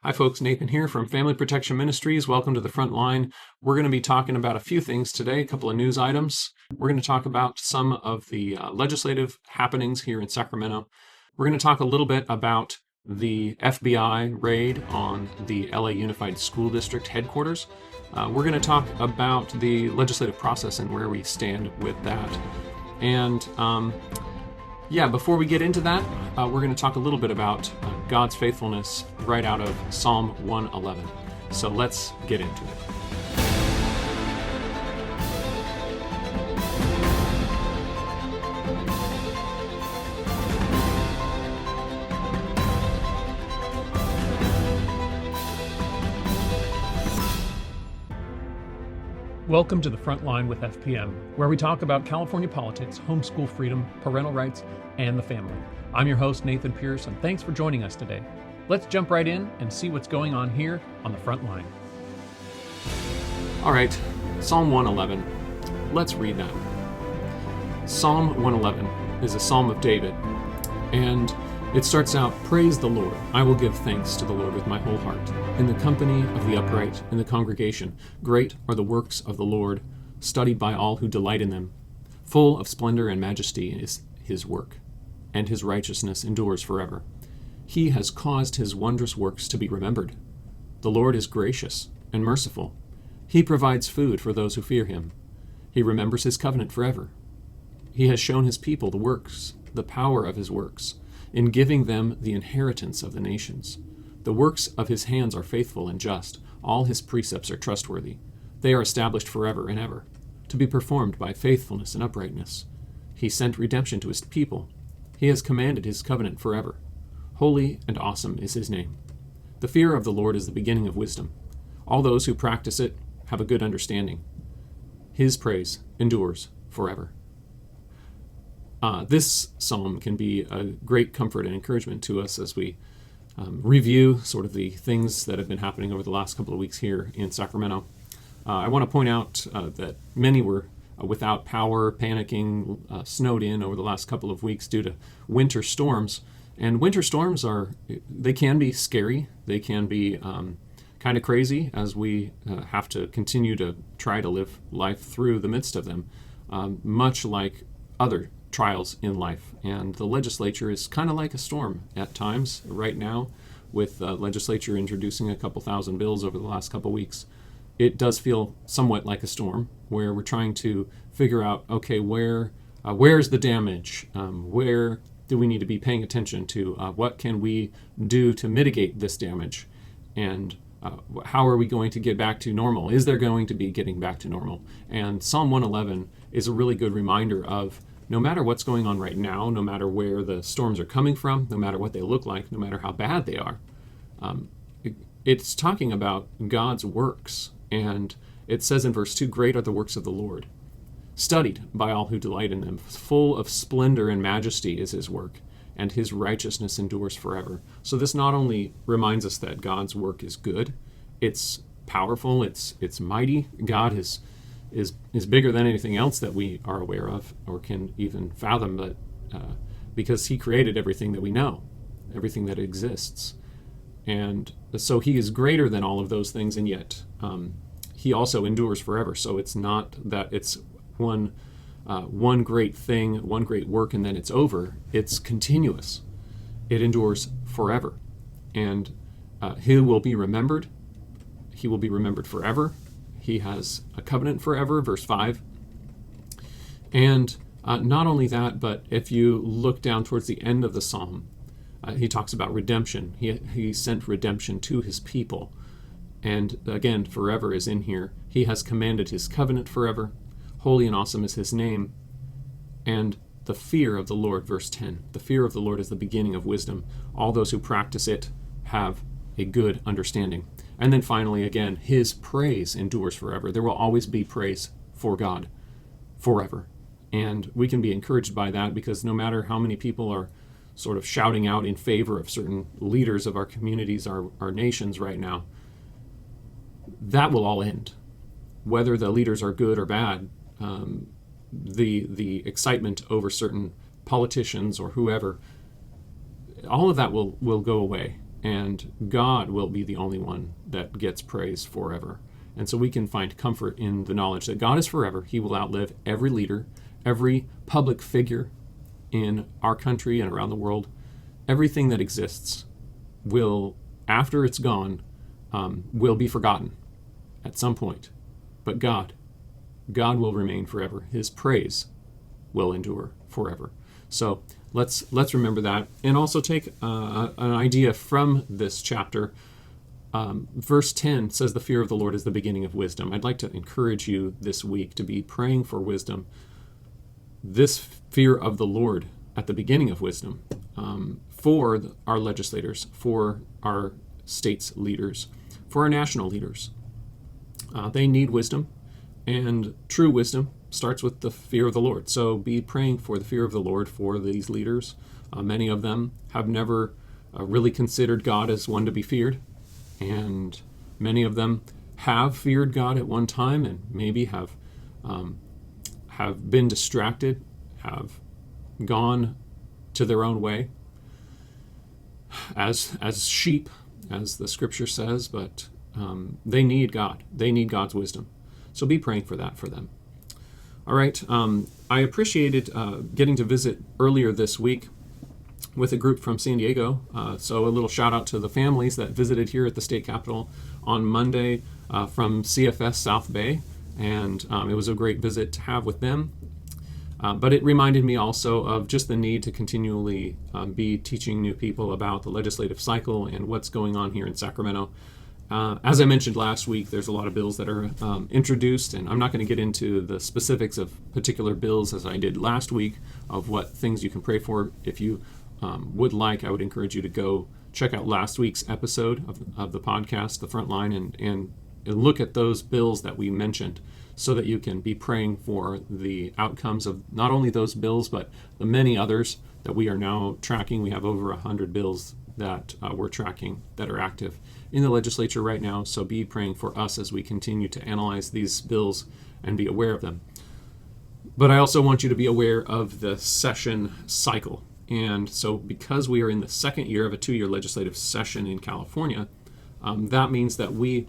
Hi folks, Nathan here from Family Protection Ministries. Welcome to the front line. We're going to be talking about a few things today, a couple of news items. We're going to talk about some of the legislative happenings here in Sacramento. We're going to talk a little bit about the FBI raid on the LA Unified School District headquarters. We're going to talk about the legislative process and where we stand with that. And before we get into that, we're going to talk a little bit about God's faithfulness right out of Psalm 111. So let's get into it. Welcome to the Front Line with FPM, where we talk about California politics, homeschool freedom, parental rights, and the family. I'm your host, Nathan Pierce, and thanks for joining us today. Let's jump right in and see what's going on here on the Front Line. All right, Psalm 111. Let's read that. Psalm 111 is a psalm of David, and it starts out, "Praise the Lord. I will give thanks to the Lord with my whole heart. In the company of the upright, in the congregation, great are the works of the Lord, studied by all who delight in them. Full of splendor and majesty is his work, and his righteousness endures forever. He has caused his wondrous works to be remembered. The Lord is gracious and merciful. He provides food for those who fear him. He remembers his covenant forever. He has shown his people the works, the power of his works, in giving them the inheritance of the nations. The works of his hands are faithful and just. All his precepts are trustworthy. They are established forever and ever, to be performed by faithfulness and uprightness. He sent redemption to his people. He has commanded his covenant forever. Holy and awesome is his name. The fear of the Lord is the beginning of wisdom. All those who practice it have a good understanding. His praise endures forever." This psalm can be a great comfort and encouragement to us as we review sort of the things that have been happening over the last couple of weeks here in Sacramento. I want to point out that many were without power, panicking, snowed in over the last couple of weeks due to winter storms. And winter storms they can be scary. They can be kind of crazy as we have to continue to try to live life through the midst of them, much like other trials in life. And the legislature is kind of like a storm at times right now, with the legislature introducing a couple thousand bills over the last couple weeks. It does feel somewhat like a storm where we're trying to figure out, okay, where's the damage? Where do we need to be paying attention to? What can we do to mitigate this damage? And how are we going to get back to normal? Is there going to be getting back to normal? And Psalm 111 is a really good reminder of no matter what's going on right now, no matter where the storms are coming from, no matter what they look like, no matter how bad they are, it's talking about God's works. And it says in verse 2, "Great are the works of the Lord, studied by all who delight in them. Full of splendor and majesty is his work, and his righteousness endures forever." So this not only reminds us that God's work is good, it's powerful, it's mighty. God is bigger than anything else that we are aware of or can even fathom, but because he created everything that we know, everything that exists. And so he is greater than all of those things, and yet he also endures forever. So it's not that it's one great thing, one great work, and then it's over. It's continuous. It endures forever. And he will be remembered. He will be remembered forever. He has a covenant forever, verse 5. And not only that, but if you look down towards the end of the psalm, he talks about redemption. He sent redemption to his people. And again, forever is in here. He has commanded his covenant forever. Holy and awesome is his name. And the fear of the Lord, verse 10. The fear of the Lord is the beginning of wisdom. All those who practice it have a good understanding. And then finally, again, his praise endures forever. There will always be praise for God forever. And we can be encouraged by that because no matter how many people are sort of shouting out in favor of certain leaders of our communities, our nations right now, that will all end. Whether the leaders are good or bad, the excitement over certain politicians or whoever, all of that will go away. and God will be the only one that gets praise forever. And so we can find comfort in the knowledge that God is forever. He will outlive every leader, every public figure in our country and around the world. Everything that exists will, after it's gone, will be forgotten at some point. But God will remain forever. His praise will endure forever. So let's remember that, and also take an idea from this chapter. Verse 10 says, "The fear of the Lord is the beginning of wisdom." I'd like to encourage you this week to be praying for wisdom. This fear of the Lord at the beginning of wisdom, for our legislators, for our state's leaders, for our national leaders. They need wisdom, and true wisdom starts with the fear of the Lord. So be praying for the fear of the Lord for these leaders. Many of them have never really considered God as one to be feared, and many of them have feared God at one time and maybe have been distracted, have gone to their own way as sheep, as the scripture says, but they need God. They need God's wisdom. So be praying for that for them. All right. I appreciated getting to visit earlier this week with a group from San Diego. So a little shout out to the families that visited here at the state capitol on Monday from CFS South Bay. And it was a great visit to have with them. But it reminded me also of just the need to continually be teaching new people about the legislative cycle and what's going on here in Sacramento. As I mentioned last week, there's a lot of bills that are introduced, and I'm not going to get into the specifics of particular bills as I did last week of what things you can pray for. If you would like, I would encourage you to go check out last week's episode of the podcast, The Frontline, and look at those bills that we mentioned so that you can be praying for the outcomes of not only those bills, but the many others that we are now tracking. We have over 100 bills that we're tracking that are active in the legislature right now. So be praying for us as we continue to analyze these bills and be aware of them. But I also want you to be aware of the session cycle. And so because we are in the second year of a 2-year legislative session in California, that means that we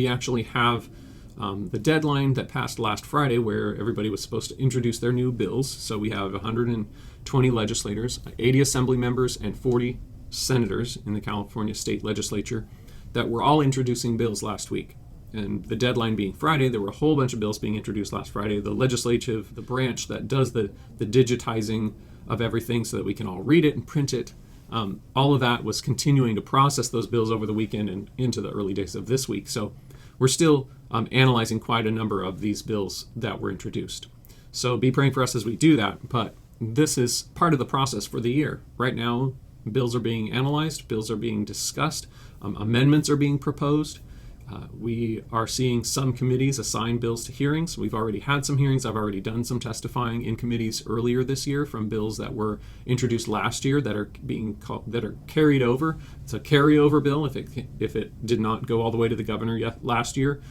actually have the deadline that passed last Friday where everybody was supposed to introduce their new bills. So we have 120 legislators, 80 assembly members, and 40 senators in the California state legislature that were all introducing bills last week. And the deadline being Friday, there were a whole bunch of bills being introduced last Friday. The legislative, the branch that does the digitizing of everything so that we can all read it and print it, all of that was continuing to process those bills over the weekend and into the early days of this week. So we're still analyzing quite a number of these bills that were introduced. So be praying for us as we do that. But this is part of the process for the year. Right now, bills are being analyzed, bills are being discussed, amendments are being proposed. We are seeing some committees assign bills to hearings. We've already had some hearings. I've already done some testifying in committees earlier this year from bills that were introduced last year that are carried over. It's a carryover bill. If it did not go all the way to the governor yet last year,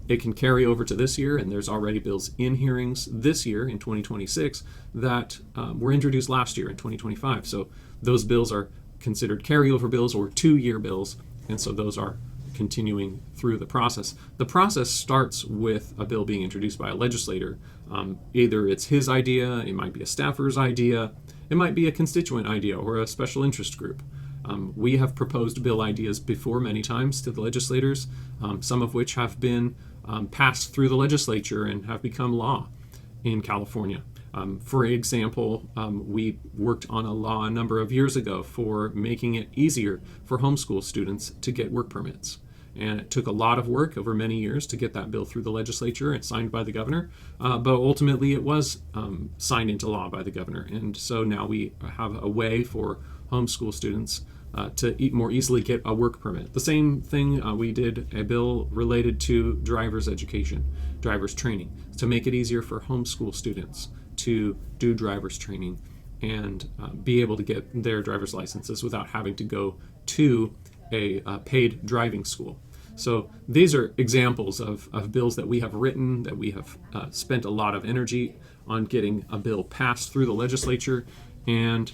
it can carry over to this year. And there's already bills in hearings this year in 2026 that were introduced last year in 2025. So those bills are considered carryover bills or 2-year bills, and so those are continuing through the process. The process starts with a bill being introduced by a legislator. Either it's his idea, it might be a staffer's idea, it might be a constituent idea or a special interest group. We have proposed bill ideas before many times to the legislators, some of which have been passed through the legislature and have become law in California. For example, we worked on a law a number of years ago for making it easier for homeschool students to get work permits. And it took a lot of work over many years to get that bill through the legislature and signed by the governor. But ultimately it was signed into law by the governor. And so now we have a way for homeschool students to more easily get a work permit. The same thing, we did a bill related to driver's education, driver's training, to make it easier for homeschool students to do driver's training and be able to get their driver's licenses without having to go to a paid driving school. So these are examples of bills that we have written, that we have spent a lot of energy on getting a bill passed through the legislature, and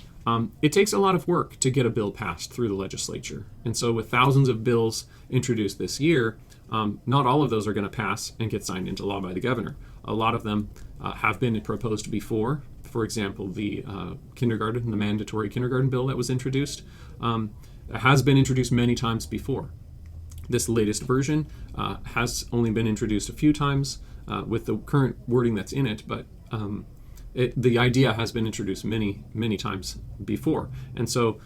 It takes a lot of work to get a bill passed through the legislature. And so with thousands of bills introduced this year, not all of those are going to pass and get signed into law by the governor. A lot of them have been proposed before. For example, the mandatory kindergarten bill that was introduced has been introduced many times before. This latest version has only been introduced a few times with the current wording that's in it, but the idea has been introduced many, many times before. And so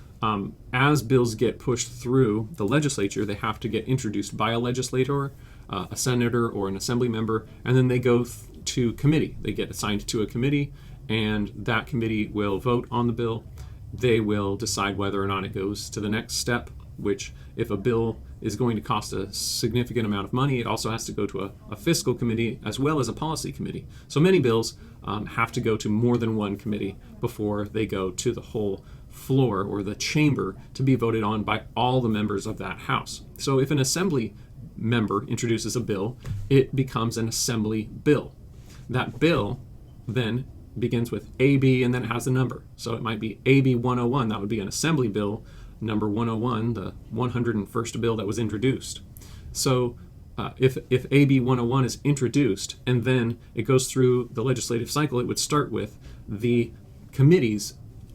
as bills get pushed through the legislature, they have to get introduced by a legislator, a senator, or an assembly member, and then they go to committee. They get assigned to a committee, and that committee will vote on the bill. They will decide whether or not it goes to the next step, which if a bill is going to cost a significant amount of money, it also has to go to a fiscal committee as well as a policy committee. So many bills have to go to more than one committee before they go to the whole floor or the chamber to be voted on by all the members of that house. So if an assembly member introduces a bill, it becomes an assembly bill. That bill then begins with AB and then has a number. So it might be AB 101. That would be an assembly bill number 101, the 101st bill that was introduced. So if AB 101 is introduced and then it goes through the legislative cycle, it would start with the committees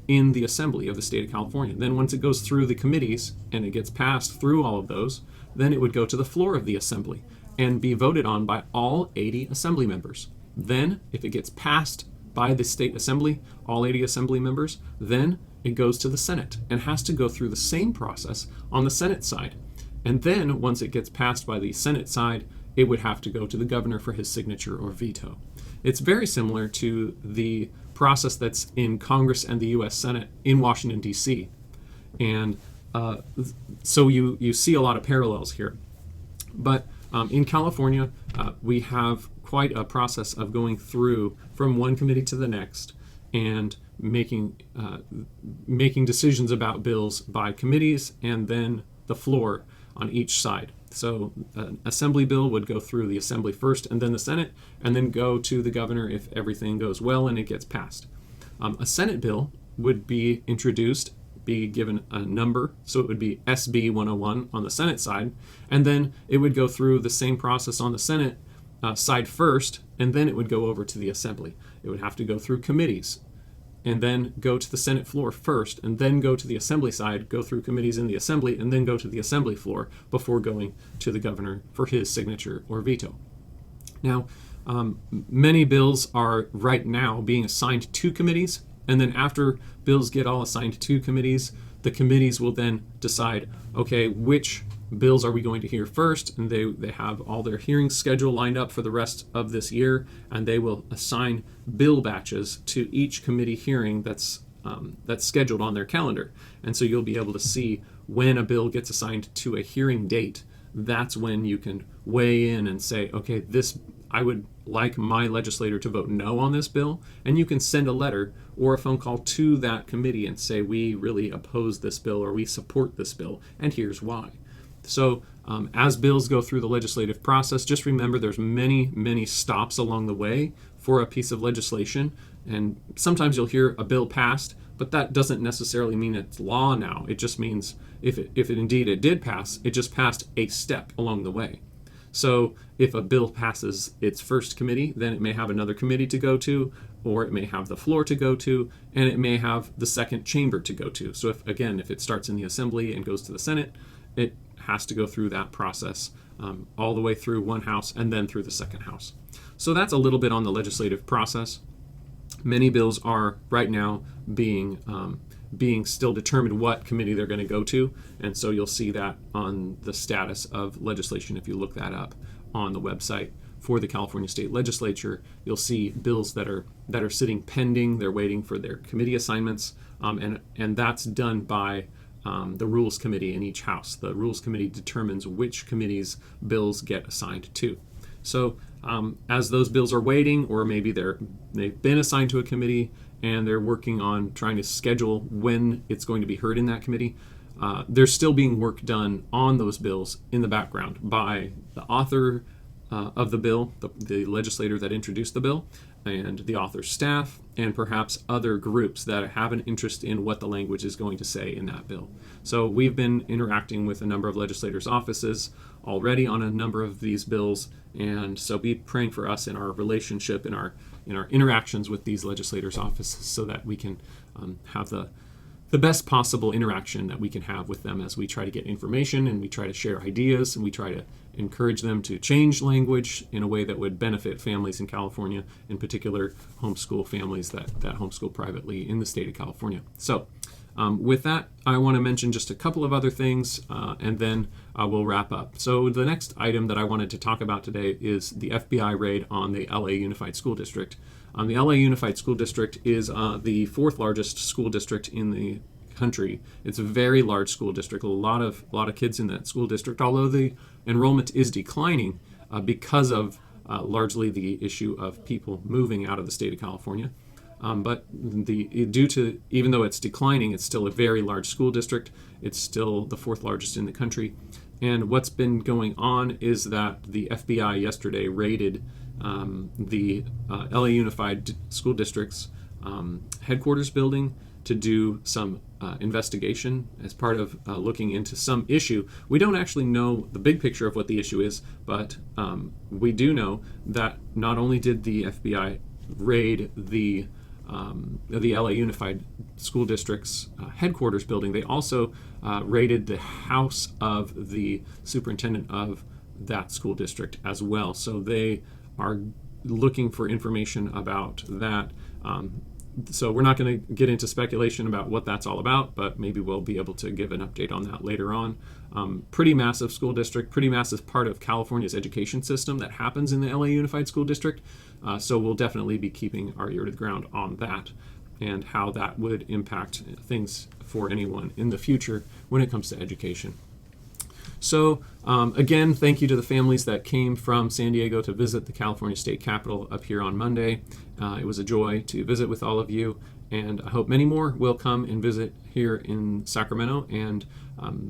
in the Assembly of the state of California. Then once it goes through the committees and it gets passed through all of those, then it would go to the floor of the Assembly and be voted on by all 80 Assembly members. Then if it gets passed by the state Assembly, all 80 Assembly members, then it goes to the Senate and has to go through the same process on the Senate side. And then once it gets passed by the Senate side, it would have to go to the governor for his signature or veto. It's very similar to the process that's in Congress and the U.S. Senate in Washington, D.C. And so you see a lot of parallels here. But in California, we have quite a process of going through from one committee to the next and making decisions about bills by committees and then the floor on each side. So an assembly bill would go through the assembly first and then the Senate, and then go to the governor if everything goes well and it gets passed. A Senate bill would be introduced, be given a number, so it would be SB 101 on the Senate side, and then it would go through the same process on the Senate side first, and then it would go over to the Assembly. It would have to go through committees, and then go to the Senate floor first, and then go to the Assembly side, go through committees in the Assembly, and then go to the Assembly floor before going to the governor for his signature or veto. Now, many bills are right now being assigned to committees, and then after bills get all assigned to committees, the committees will then decide, okay, which bills are we going to hear first, and they have all their hearings schedule lined up for the rest of this year, and they will assign bill batches to each committee hearing that's scheduled on their calendar. And so you'll be able to see when a bill gets assigned to a hearing date. That's when you can weigh in and say, okay, I would like my legislator to vote no on this bill, and you can send a letter or a phone call to that committee and say, we really oppose this bill or we support this bill, and here's why. So as bills go through the legislative process, just remember there's many, many stops along the way for a piece of legislation. And sometimes you'll hear a bill passed, but that doesn't necessarily mean it's law now. It just means if it indeed it did pass, it just passed a step along the way. So if a bill passes its first committee, then it may have another committee to go to, or it may have the floor to go to, and it may have the second chamber to go to. So if it starts in the Assembly and goes to the Senate, it has to go through that process all the way through one house and then through the second house. So that's a little bit on the legislative process. Many bills are right now being still determined what committee they're going to go to, and so you'll see that on the status of legislation. If you look that up on the website for the California State Legislature, you'll see bills that are sitting pending. They're waiting for their committee assignments, and that's done by the Rules Committee in each house. The Rules Committee determines which committees bills get assigned to. So as those bills are waiting, or maybe they've been assigned to a committee and they're working on trying to schedule when it's going to be heard in that committee, there's still being work done on those bills in the background by the author of the bill, the legislator that introduced the bill, and the author's staff, and perhaps other groups that have an interest in what the language is going to say in that bill. So we've been interacting with a number of legislators' offices already on a number of these bills, and so be praying for us in our relationship, in our interactions with these legislators' offices, so that we can have the best possible interaction that we can have with them as we try to get information and we try to share ideas and we try to encourage them to change language in a way that would benefit families in California, in particular homeschool families that homeschool privately in the state of California. So with that, I want to mention just a couple of other things and then we'll wrap up. So the next item that I wanted to talk about today is the FBI raid on the LA Unified School District. The LA Unified School District is the fourth largest school district in the country. It's a very large school district, a lot of kids in that school district, although the enrollment is declining because of largely the issue of people moving out of the state of California. But even though it's declining, it's still a very large school district. It's still the fourth largest in the country. And what's been going on is that the FBI yesterday raided the LA Unified School District's headquarters building to do some investigation as part of looking into some issue. We don't actually know the big picture of what the issue is, but we do know that not only did the FBI raid the LA Unified School District's headquarters building, they also raided the house of the superintendent of that school district as well. So they are looking for information about that. So we're not going to get into speculation about what that's all about, but maybe we'll be able to give an update on that later on. Pretty massive school district, pretty massive part of California's education system that happens in the LA Unified School District. So we'll definitely be keeping our ear to the ground on that and how that would impact things for anyone in the future when it comes to education. So again, thank you to the families that came from San Diego to visit the California State Capitol up here on Monday. It was a joy to visit with all of you, and I hope many more will come and visit here in Sacramento. And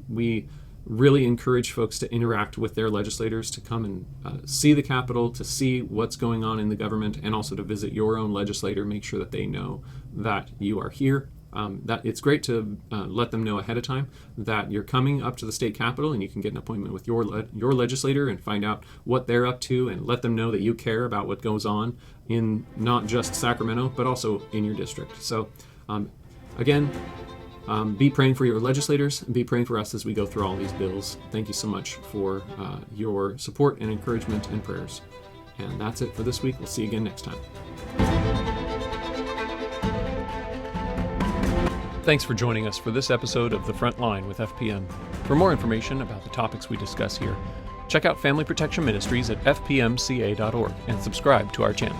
we really encourage folks to interact with their legislators, to come and see the Capitol, to see what's going on in the government, and also to visit your own legislator, make sure that they know that you are here. That it's great to let them know ahead of time that you're coming up to the state capitol, and you can get an appointment with your legislator and find out what they're up to, and let them know that you care about what goes on in not just Sacramento but also in your district. So again, be praying for your legislators, and be praying for us as we go through all these bills. Thank you so much for your support and encouragement and prayers. And that's it for this week. We'll see you again next time. Thanks for joining us for this episode of The Front Line with FPM. For more information about the topics we discuss here, check out Family Protection Ministries at fpmca.org and subscribe to our channel.